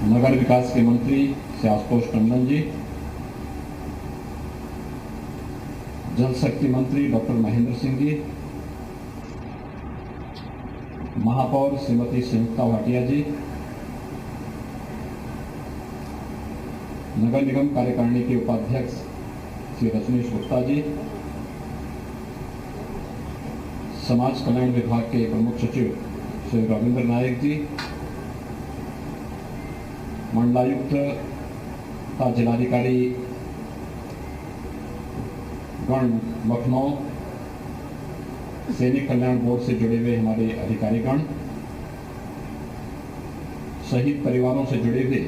नगर विकास के मंत्री श्री आशुतोष टंडन जी, जल शक्ति मंत्री डॉक्टर महेंद्र सिंह जी, महापौर श्रीमती संयुक्ता भाटिया जी, नगर निगम कार्यकारिणी के उपाध्यक्ष श्री रजनीश गुप्ता जी, समाज कल्याण विभाग के प्रमुख सचिव श्री रविंद्र नायक जी, मंडलायुक्त तथा जिलाधिकारी गण लखनऊ, सैनिक कल्याण बोर्ड से जुड़े हुए हमारे अधिकारीगण, शहीद परिवारों से जुड़े हुए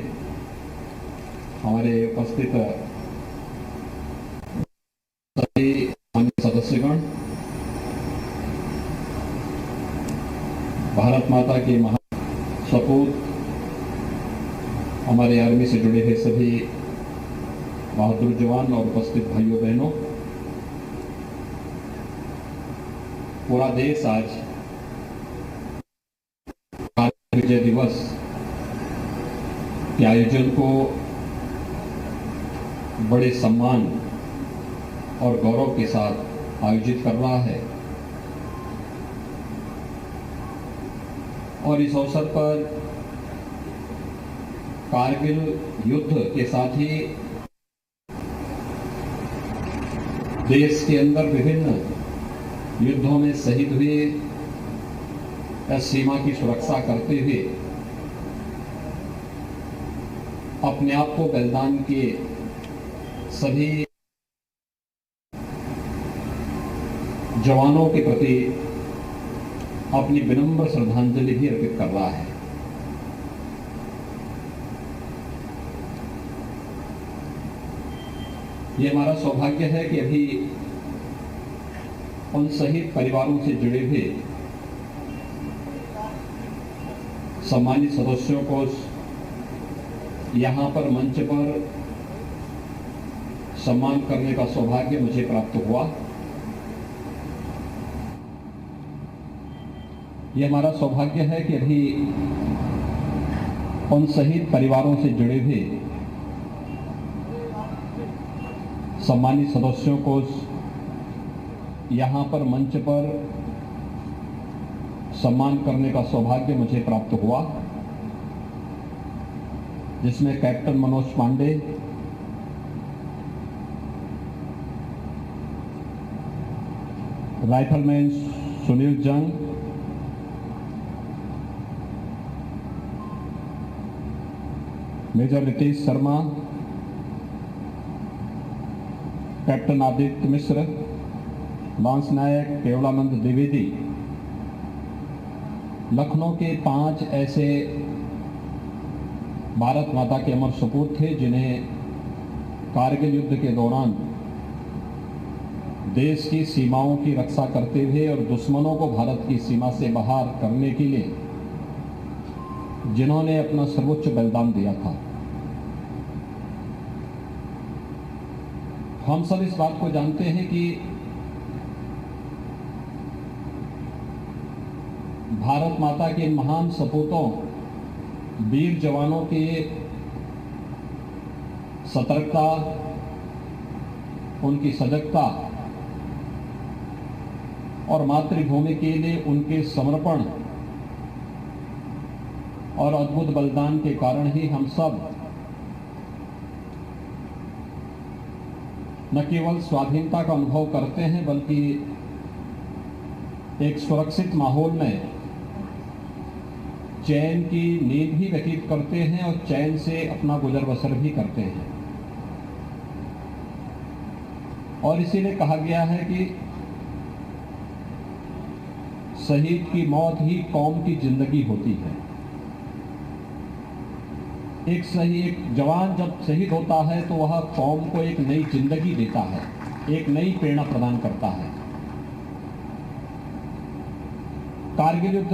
हमारे उपस्थित सभी सदस्यगण, भारत माता के महासपूत हमारे आर्मी से जुड़े हुए सभी बहादुर जवान और उपस्थित भाइयों बहनों, पूरा देश आज विजय दिवस के आयोजन को बड़े सम्मान और गौरव के साथ आयोजित कर रहा है और इस अवसर पर कारगिल युद्ध के साथ ही देश के अंदर विभिन्न युद्धों में शहीद हुए या सीमा की सुरक्षा करते हुए अपने आप को बलिदान के सभी जवानों के प्रति अपनी विनम्र श्रद्धांजलि भी अर्पित कर रहा है। ये हमारा सौभाग्य है कि अभी उन शहीद परिवारों से जुड़े हुए सम्मानित सदस्यों को यहाँ पर मंच पर सम्मान करने का सौभाग्य मुझे प्राप्त हुआ। ये हमारा सौभाग्य है कि अभी उन शहीद परिवारों से जुड़े हुए सम्मानित सदस्यों को यहाँ पर मंच पर सम्मान करने का सौभाग्य मुझे प्राप्त हुआ, जिसमें कैप्टन मनोज पांडे, राइफलमैन सुनील जंग, मेजर रितेश शर्मा, कैप्टन आदित्य मिश्र, लांस नायक केवलानंद द्विवेदी, लखनऊ के 5 ऐसे भारत माता के अमर सपूत थे जिन्हें कारगिल युद्ध के दौरान देश की सीमाओं की रक्षा करते हुए और दुश्मनों को भारत की सीमा से बाहर करने के लिए जिन्होंने अपना सर्वोच्च बलिदान दिया था। हम सब इस बात को जानते हैं कि भारत माता के महान सपूतों, वीर जवानों के सतर्कता, उनकी सजगता और मातृभूमि के लिए उनके समर्पण और अद्भुत बलिदान के कारण ही हम सब न केवल स्वाधीनता का अनुभव करते हैं बल्कि एक सुरक्षित माहौल में चैन की नींद भी व्यतीत करते हैं और चैन से अपना गुजर बसर भी करते हैं। और इसीलिए कहा गया है कि शहीद की मौत ही कौम की जिंदगी होती है। एक जवान जब शहीद होता है तो वह कौम को एक नई जिंदगी देता है, एक नई प्रेरणा प्रदान करता है। कारगिल युद्ध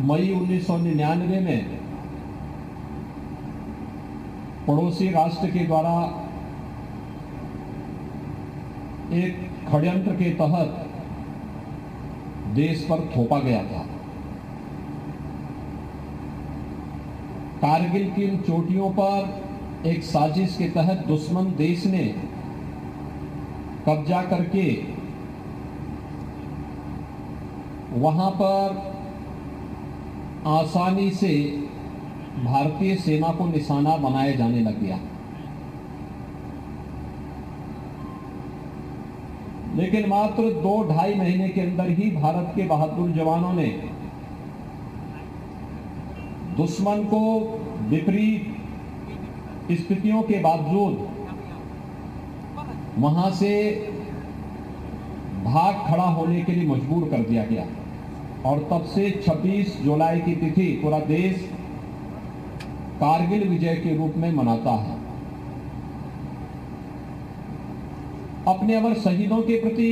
मई 1999 में पड़ोसी राष्ट्र के द्वारा एक षड्यंत्र के तहत देश पर थोपा गया था। कारगिल की इन चोटियों पर एक साजिश के तहत दुश्मन देश ने कब्जा करके वहां पर आसानी से भारतीय सेना को निशाना बनाए जाने लग गया। लेकिन मात्र 2-2.5 महीने के अंदर ही भारत के बहादुर जवानों ने दुश्मन को विपरीत स्थितियों के बावजूद वहां से भाग खड़ा होने के लिए मजबूर कर दिया गया और तब से 26 जुलाई की तिथि पूरा देश कारगिल विजय के रूप में मनाता है। अपने अमर शहीदों के प्रति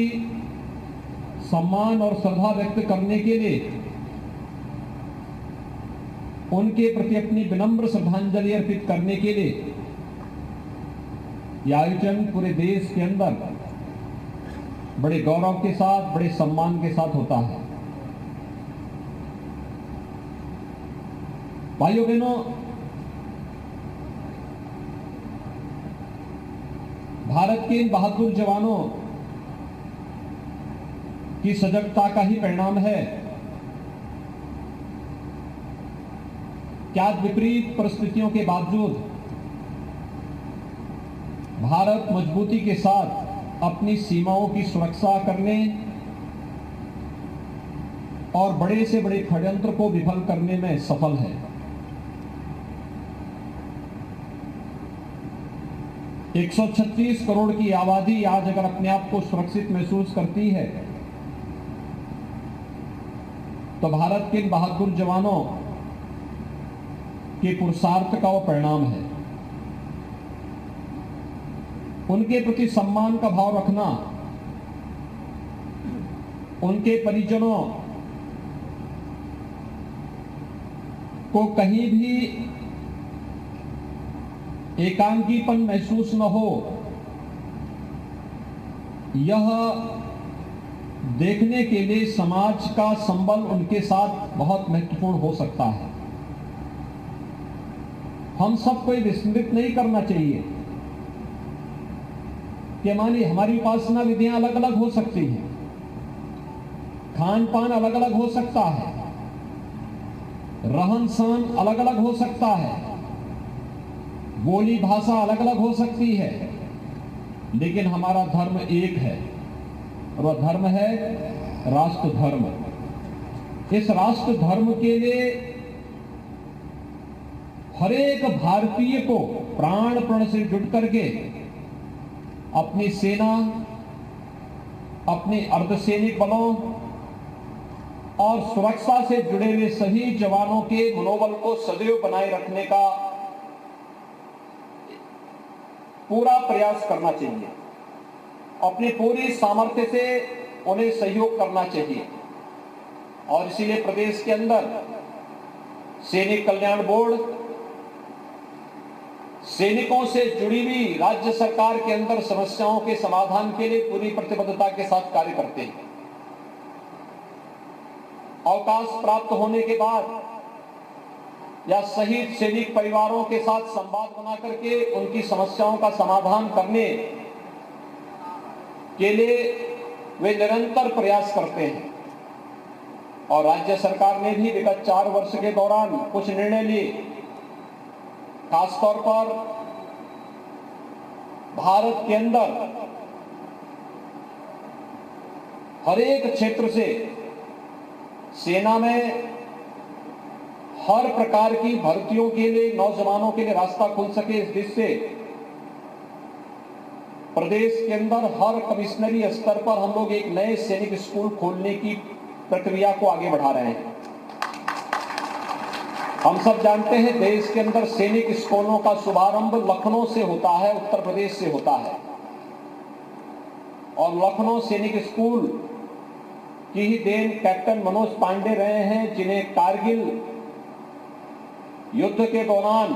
सम्मान और श्रद्धा व्यक्त करने के लिए उनके प्रति अपनी विनम्र श्रद्धांजलि अर्पित करने के लिए यह आयोजन पूरे देश के अंदर बड़े गौरव के साथ, बड़े सम्मान के साथ होता है। भाइयों बहनों, भारत के इन बहादुर जवानों की सजगता का ही परिणाम है क्या विपरीत परिस्थितियों के बावजूद भारत मजबूती के साथ अपनी सीमाओं की सुरक्षा करने और बड़े से बड़े षड्यंत्र को विफल करने में सफल है। 136 करोड़ की आबादी आज अगर अपने आप को सुरक्षित महसूस करती है तो भारत के इन बहादुर जवानों के पुरुषार्थ का वो परिणाम है। उनके प्रति सम्मान का भाव रखना, उनके परिजनों को कहीं भी एकांकीपन महसूस न हो, यह देखने के लिए समाज का संबल उनके साथ बहुत महत्वपूर्ण हो सकता है। हम सबको विस्मृत नहीं करना चाहिए कि हमारी उपासना विधियां अलग अलग हो सकती हैं, खान पान अलग अलग हो सकता है, रहन सहन अलग अलग हो सकता है, बोली भाषा अलग अलग हो सकती है, लेकिन हमारा धर्म एक है और वह धर्म है राष्ट्र धर्म। इस राष्ट्र धर्म के लिए हर एक भारतीय को प्राण प्रण से जुट करके अपनी सेना, अपने अर्धसैनिक बलों और सुरक्षा से जुड़े हुए सभी जवानों के मनोबल को सदैव बनाए रखने का पूरा प्रयास करना चाहिए। अपनी पूरी सामर्थ्य से उन्हें सहयोग करना चाहिए और इसीलिए प्रदेश के अंदर सैनिक कल्याण बोर्ड सैनिकों से जुड़ी हुई राज्य सरकार के अंदर समस्याओं के समाधान के लिए पूरी प्रतिबद्धता के साथ कार्य करते हैं। अवकाश प्राप्त होने के बाद या शहीद सैनिक परिवारों के साथ संवाद बना करके उनकी समस्याओं का समाधान करने के लिए वे निरंतर प्रयास करते हैं और राज्य सरकार ने भी विगत 4 वर्ष के दौरान कुछ निर्णय लिए। खासतौर पर भारत के अंदर हर एक क्षेत्र से सेना में हर प्रकार की भर्तियों के लिए, नौजवानों के लिए रास्ता खुल सके, इस दिशा से प्रदेश के अंदर हर कमिश्नरी स्तर पर हम लोग एक नए सैनिक स्कूल खोलने की प्रक्रिया को आगे बढ़ा रहे हैं। हम सब जानते हैं देश के अंदर सैनिक स्कूलों का शुभारंभ लखनऊ से होता है, उत्तर प्रदेश से होता है और लखनऊ सैनिक स्कूल की ही देन कैप्टन मनोज पांडे रहे हैं, जिन्हें कारगिल युद्ध के दौरान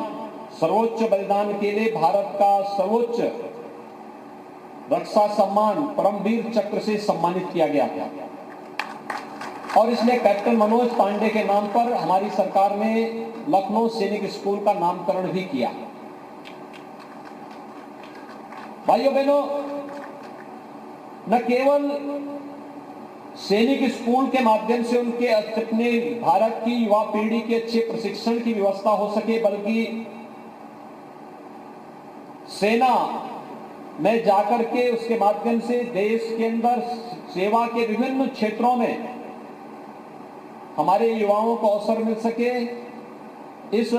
सर्वोच्च बलिदान के लिए भारत का सर्वोच्च रक्षा सम्मान परमवीर चक्र से सम्मानित किया गया था। और इसलिए कैप्टन मनोज पांडे के नाम पर हमारी सरकार ने लखनऊ सैनिक स्कूल का नामकरण भी किया। भाइयों बहनों, न केवल सैनिक स्कूल के माध्यम से उनके अपने भारत की युवा पीढ़ी के अच्छे प्रशिक्षण की व्यवस्था हो सके, बल्कि सेना में जाकर के उसके माध्यम से देश के अंदर सेवा के विभिन्न क्षेत्रों में हमारे युवाओं को अवसर मिल सके, इस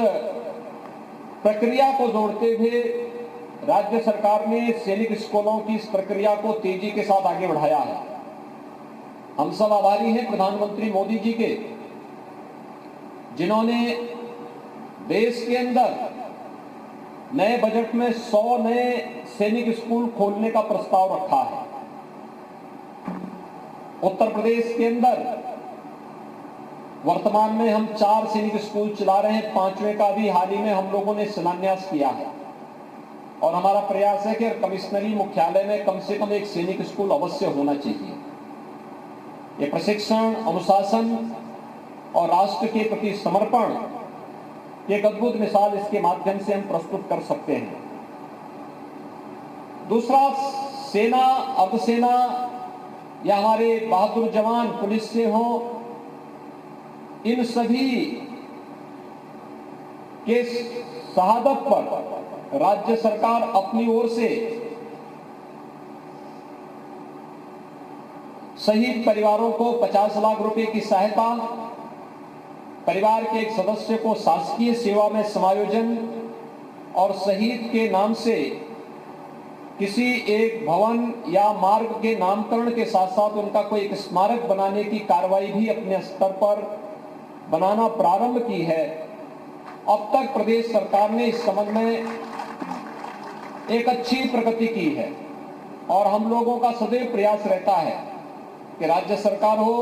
प्रक्रिया को जोड़ते हुए राज्य सरकार ने सैनिक स्कूलों की इस प्रक्रिया को तेजी के साथ आगे बढ़ाया है। हम सब आभारी हैं प्रधानमंत्री मोदी जी के, जिन्होंने देश के अंदर नए बजट में 100 नए सैनिक स्कूल खोलने का प्रस्ताव रखा है। उत्तर प्रदेश के अंदर वर्तमान में हम 4 सैनिक स्कूल चला रहे हैं, 5वें का भी हाल ही में हम लोगों ने शिलान्यास किया है और हमारा प्रयास है कि कमिश्नरी मुख्यालय में कम से कम एक सैनिक स्कूल अवश्य होना चाहिए। ये प्रशिक्षण, अनुशासन और राष्ट्र के प्रति समर्पण की एक अद्भुत मिसाल इसके माध्यम से हम प्रस्तुत कर सकते हैं। दूसरा, सेना, अर्धसेना या हमारे बहादुर जवान पुलिस से हो, इन सभी के शहादत पर राज्य सरकार अपनी ओर से शहीद परिवारों को 50 लाख रुपए की सहायता, परिवार के एक सदस्य को शासकीय सेवा में समायोजन और शहीद के नाम से किसी एक भवन या मार्ग के नामकरण के साथ साथ उनका कोई एक स्मारक बनाने की कार्रवाई भी अपने स्तर पर बनाना प्रारंभ की है। अब तक प्रदेश सरकार ने इस संबंध में एक अच्छी प्रगति की है और हम लोगों का सदैव प्रयास रहता है कि राज्य सरकार हो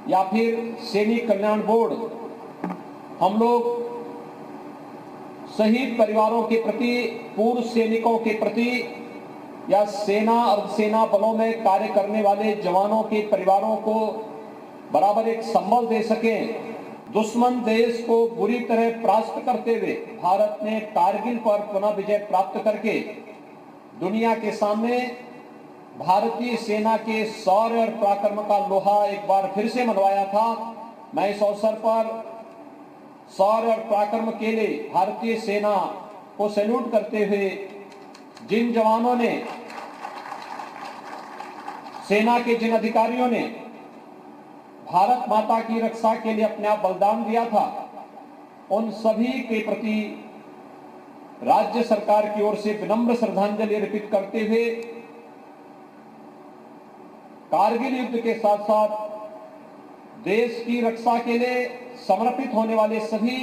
या फिर सैनिक कल्याण बोर्ड, हम लोग शहीद परिवारों के प्रति, पूर्व सैनिकों के प्रति या सेना अर्धसेना बलों में कार्य करने वाले जवानों के परिवारों को बराबर एक संबल दे सकें। दुश्मन देश को बुरी तरह परास्त करते हुए भारत ने कारगिल पर पुनः विजय प्राप्त करके दुनिया के सामने भारतीय सेना के शौर्य और पराक्रम का लोहा एक बार फिर से मनवाया था। मैं इस अवसर पर शौर्य और पराक्रम के लिए भारतीय सेना को सैल्यूट करते हुए जिन जवानों ने, सेना के जिन अधिकारियों ने भारत माता की रक्षा के लिए अपने आप बलिदान दिया था, उन सभी के प्रति राज्य सरकार की ओर से विनम्र श्रद्धांजलि अर्पित करते हुए कारगिल युद्ध के साथ साथ देश की रक्षा के लिए समर्पित होने वाले सभी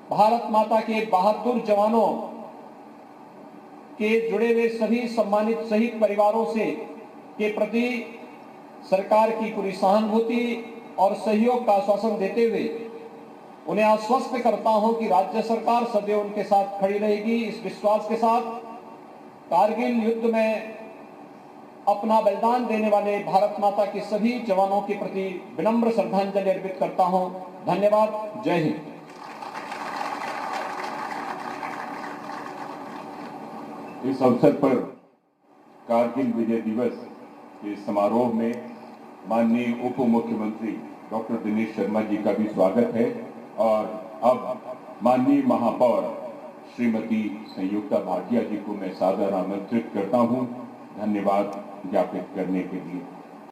भारत माता के बहादुर जवानों के जुड़े हुए सभी सम्मानित शहीद परिवारों से के प्रति सरकार की पूरी सहानुभूति और सहयोग का आश्वासन देते हुए उन्हें आश्वस्त करता हूं कि राज्य सरकार सदैव उनके साथ खड़ी रहेगी। इस विश्वास के साथ कारगिल युद्ध में अपना बलिदान देने वाले भारत माता के सभी जवानों के प्रति विनम्र श्रद्धांजलि अर्पित करता हूं। धन्यवाद। जय हिंद। इस अवसर पर कारगिल विजय दिवस के समारोह में माननीय उप मुख्यमंत्री डॉक्टर दिनेश शर्मा जी का भी स्वागत है और अब माननीय महापौर श्रीमती संयुक्ता भाटिया जी को मैं सादर आमंत्रित करता हूं धन्यवाद ज्ञापित करने के लिए।